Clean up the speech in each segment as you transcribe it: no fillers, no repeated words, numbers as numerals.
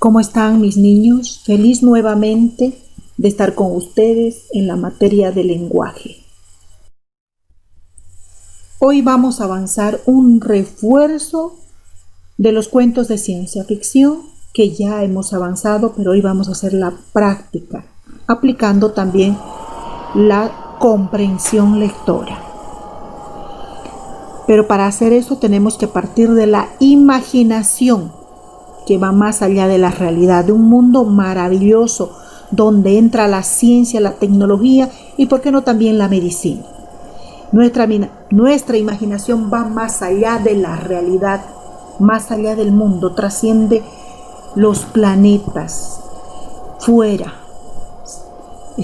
¿Cómo están mis niños? Feliz nuevamente de estar con ustedes en la materia de lenguaje. Hoy vamos a avanzar un refuerzo de los cuentos de ciencia ficción que ya hemos avanzado, pero hoy vamos a hacer la práctica, aplicando también la comprensión lectora. Pero para hacer eso tenemos que partir de la imaginación, que va más allá de la realidad, de un mundo maravilloso donde entra la ciencia, la tecnología y, ¿por qué no, también la medicina? Nuestra imaginación va más allá de la realidad, más allá del mundo, trasciende los planetas, fuera.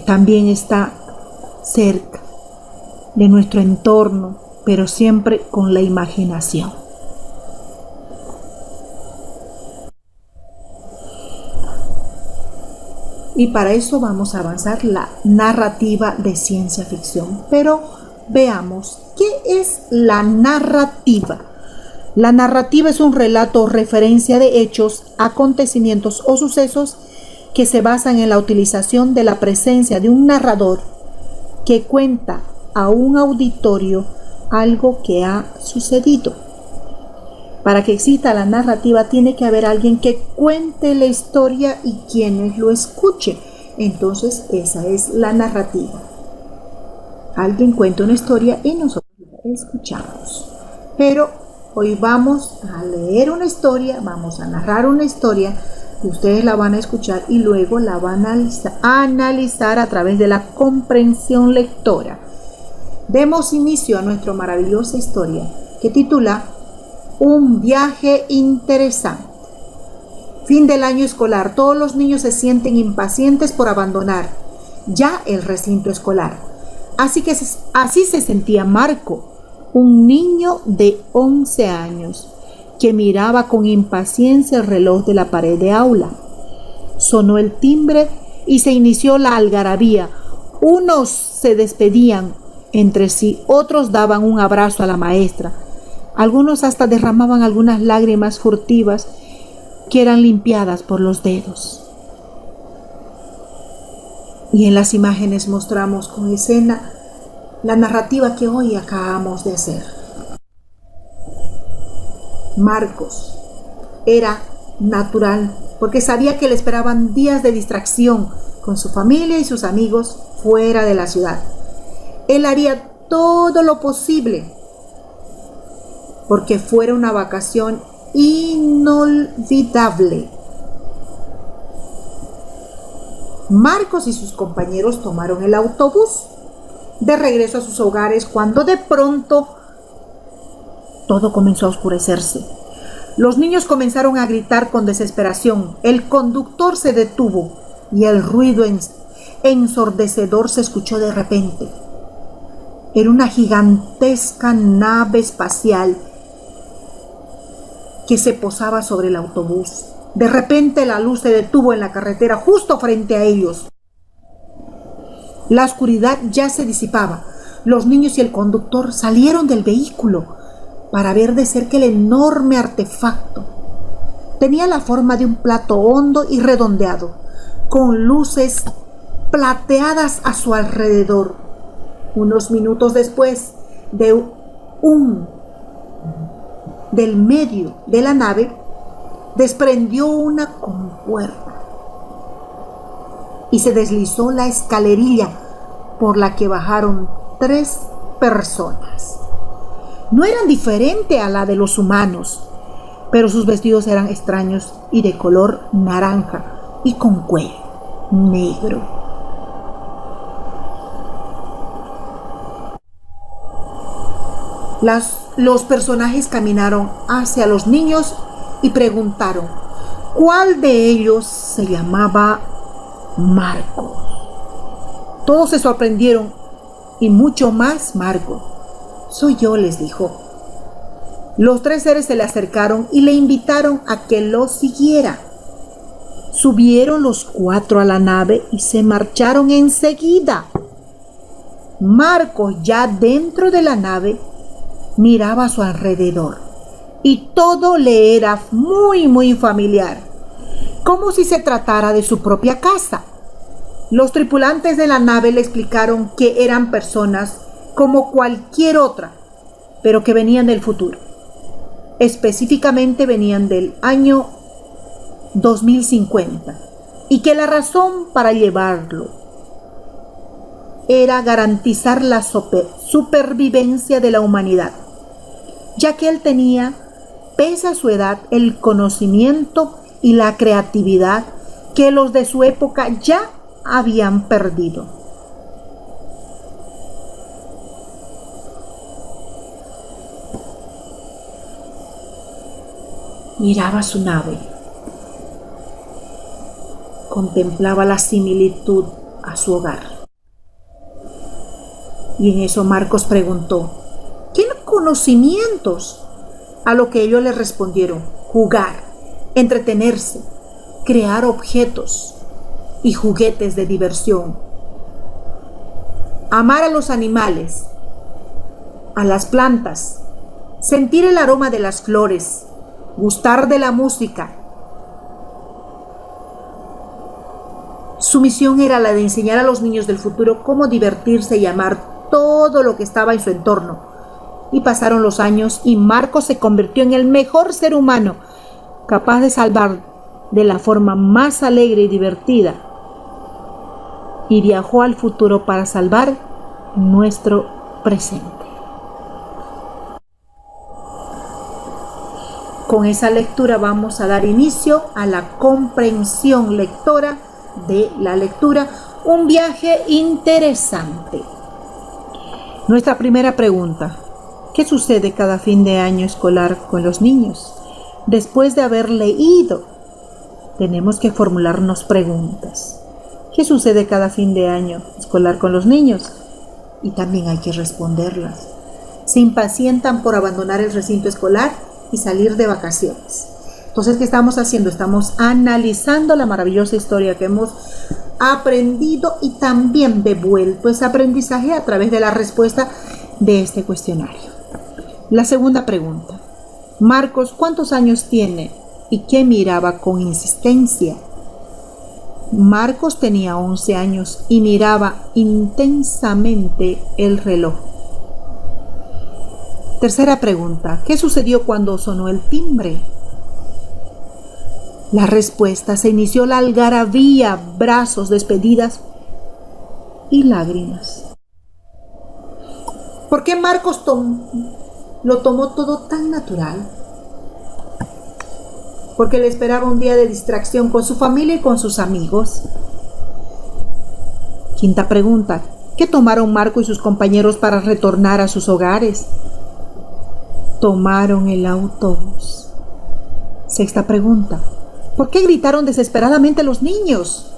También está cerca de nuestro entorno, pero siempre con la imaginación. Y para eso vamos a avanzar la narrativa de ciencia ficción. Pero veamos, ¿qué es la narrativa? La narrativa es un relato o referencia de hechos, acontecimientos o sucesos que se basan en la utilización de la presencia de un narrador que cuenta a un auditorio algo que ha sucedido. Para que exista la narrativa tiene que haber alguien que cuente la historia y quienes lo escuchen. Entonces esa es la narrativa. Alguien cuenta una historia y nosotros la escuchamos. Pero hoy vamos a leer una historia, vamos a narrar una historia y ustedes la van a escuchar y luego la van a analizar a través de la comprensión lectora. Demos inicio a nuestra maravillosa historia que titula Un viaje interesante. Fin del año escolar. Todos los niños se sienten impacientes por abandonar ya el recinto escolar. Así se sentía Marco, un niño de 11 años, que miraba con impaciencia el reloj de la pared de aula. Sonó el timbre y se inició la algarabía. Unos se despedían entre sí, otros daban un abrazo a la maestra. Algunos hasta derramaban algunas lágrimas furtivas que eran limpiadas por los dedos. Y en las imágenes mostramos con escena la narrativa que hoy acabamos de hacer. Marcos era natural porque sabía que le esperaban días de distracción con su familia y sus amigos fuera de la ciudad. Él haría todo lo posible porque fuera una vacación inolvidable. Marcos y sus compañeros tomaron el autobús de regreso a sus hogares cuando de pronto todo comenzó a oscurecerse. Los niños comenzaron a gritar con desesperación. El conductor se detuvo y el ruido ensordecedor se escuchó de repente. Era una gigantesca nave espacial que se posaba sobre el autobús. De repente la luz se detuvo en la carretera justo frente a ellos. La oscuridad ya se disipaba. Los niños y el conductor salieron del vehículo para ver de cerca el enorme artefacto. Tenía la forma de un plato hondo y redondeado, con luces plateadas a su alrededor. Unos minutos después, del medio de la nave desprendió una compuerta y se deslizó la escalerilla por la que bajaron 3 personas. No eran diferentes a la de los humanos, pero sus vestidos eran extraños y de color naranja y con cuello negro. Los personajes caminaron hacia los niños y preguntaron cuál de ellos se llamaba Marco. Todos se sorprendieron y mucho más Marco. Soy yo, les dijo. Los 3 seres se le acercaron y le invitaron a que los siguiera. Subieron los 4 a la nave y se marcharon enseguida. Marco, ya dentro de la nave, miraba a su alrededor y todo le era muy familiar. como si se tratara de su propia casa. Los tripulantes de la nave le explicaron que eran personas como cualquier otra, pero que venían del futuro. Específicamente venían del año 2050 y que la razón para llevarlo era garantizar la supervivencia de la humanidad, ya que él tenía, pese a su edad, el conocimiento y la creatividad que los de su época ya habían perdido. Miraba su nave, contemplaba la similitud a su hogar. Y en eso Marcos preguntó: ¿qué conocimientos? A lo que ellos le respondieron: jugar, entretenerse, crear objetos y juguetes de diversión, amar a los animales, a las plantas, sentir el aroma de las flores, gustar de la música. Su misión era la de enseñar a los niños del futuro cómo divertirse y amar todo lo que estaba en su entorno. Y pasaron los años y Marcos se convirtió en el mejor ser humano, capaz de salvar de la forma más alegre y divertida. Y viajó al futuro para salvar nuestro presente. Con esa lectura vamos a dar inicio a la comprensión lectora de la lectura, un viaje interesante. Nuestra primera pregunta: ¿qué sucede cada fin de año escolar con los niños? Después de haber leído, tenemos que formularnos preguntas. ¿Qué sucede cada fin de año escolar con los niños? Y también hay que responderlas. Se impacientan por abandonar el recinto escolar y salir de vacaciones. Entonces, ¿qué estamos haciendo? Estamos analizando la maravillosa historia que hemos aprendido y también devuelto ese aprendizaje a través de la respuesta de este cuestionario. La segunda pregunta: Marcos, ¿cuántos años tiene y qué miraba con insistencia? Marcos tenía 11 años y miraba intensamente el reloj. Tercera pregunta: ¿qué sucedió cuando sonó el timbre? La respuesta: se inició la algarabía, brazos, despedidas y lágrimas. ¿Por qué Marcos lo tomó todo tan natural? Porque le esperaba un día de distracción con su familia y con sus amigos. Quinta pregunta: ¿qué tomaron Marco y sus compañeros para retornar a sus hogares? Tomaron el autobús. Sexta pregunta: ¿por qué gritaron desesperadamente los niños?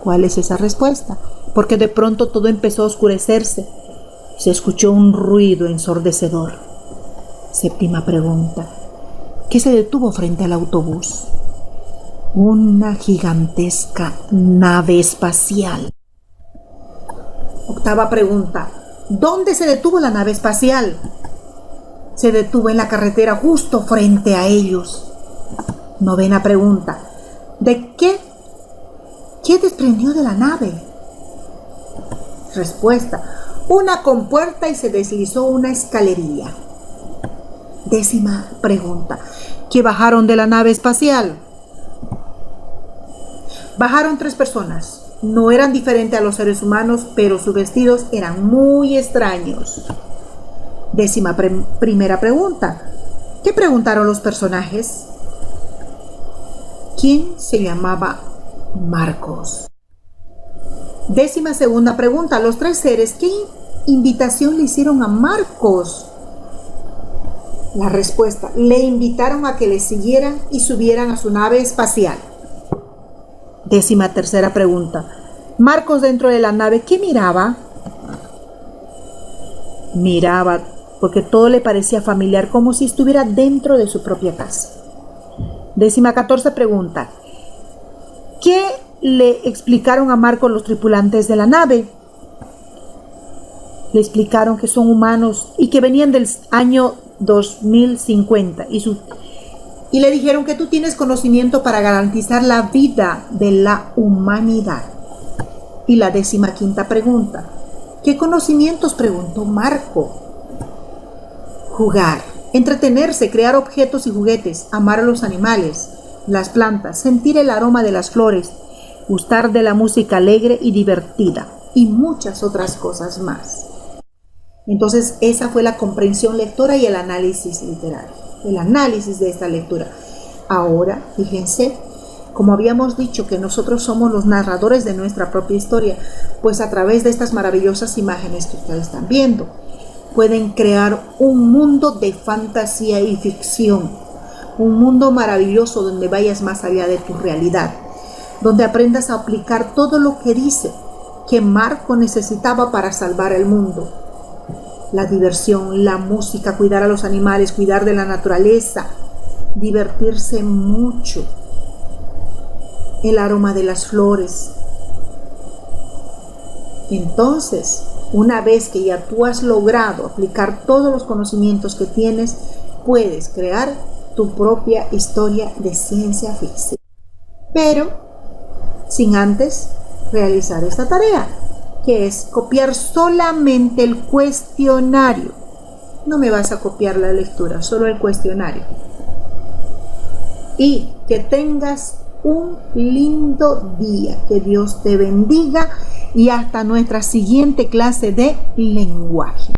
¿Cuál es esa respuesta? Porque de pronto todo empezó a oscurecerse. Se escuchó un ruido ensordecedor. Séptima pregunta: ¿qué se detuvo frente al autobús? Una gigantesca nave espacial. Octava pregunta: ¿dónde se detuvo la nave espacial? Se detuvo en la carretera justo frente a ellos. Novena pregunta: ¿de qué desprendió de la nave? Respuesta: una compuerta y se deslizó una escalerilla. Décima pregunta: ¿qué bajaron de la nave espacial? Bajaron 3 personas. No eran diferentes a los seres humanos, pero sus vestidos eran muy extraños. Décima primera pregunta: ¿qué preguntaron los personajes? ¿Quién se llamaba Marcos? Décima segunda pregunta: los 3 seres, ¿qué invitación le hicieron a Marcos? La respuesta: le invitaron a que le siguieran y subieran a su nave espacial. Décima tercera pregunta: Marcos, dentro de la nave, ¿qué miraba? Miraba porque todo le parecía familiar, como si estuviera dentro de su propia casa. Décima 14 pregunta: ¿qué le explicaron a Marcos los tripulantes de la nave? Le explicaron que son humanos y que venían del año 2050 y le dijeron que tú tienes conocimiento para garantizar la vida de la humanidad. Y la 15ª pregunta, ¿qué conocimientos? Preguntó Marco. Jugar, entretenerse, crear objetos y juguetes, amar a los animales, las plantas, sentir el aroma de las flores, gustar de la música alegre y divertida, y muchas otras cosas más. Entonces, esa fue la comprensión lectora y el análisis literario, el análisis de esta lectura. Ahora, fíjense, como habíamos dicho que nosotros somos los narradores de nuestra propia historia, pues a través de estas maravillosas imágenes que ustedes están viendo, pueden crear un mundo de fantasía y ficción, un mundo maravilloso donde vayas más allá de tu realidad, donde aprendas a aplicar todo lo que dice que Marco necesitaba para salvar el mundo. La diversión, la música, cuidar a los animales, cuidar de la naturaleza, divertirse mucho, el aroma de las flores. Entonces, una vez que ya tú has logrado aplicar todos los conocimientos que tienes, puedes crear tu propia historia de ciencia ficción. Pero, sin antes realizar esta tarea, que es copiar solamente el cuestionario. No me vas a copiar la lectura, solo el cuestionario. Y que tengas un lindo día, que Dios te bendiga y hasta nuestra siguiente clase de lenguaje.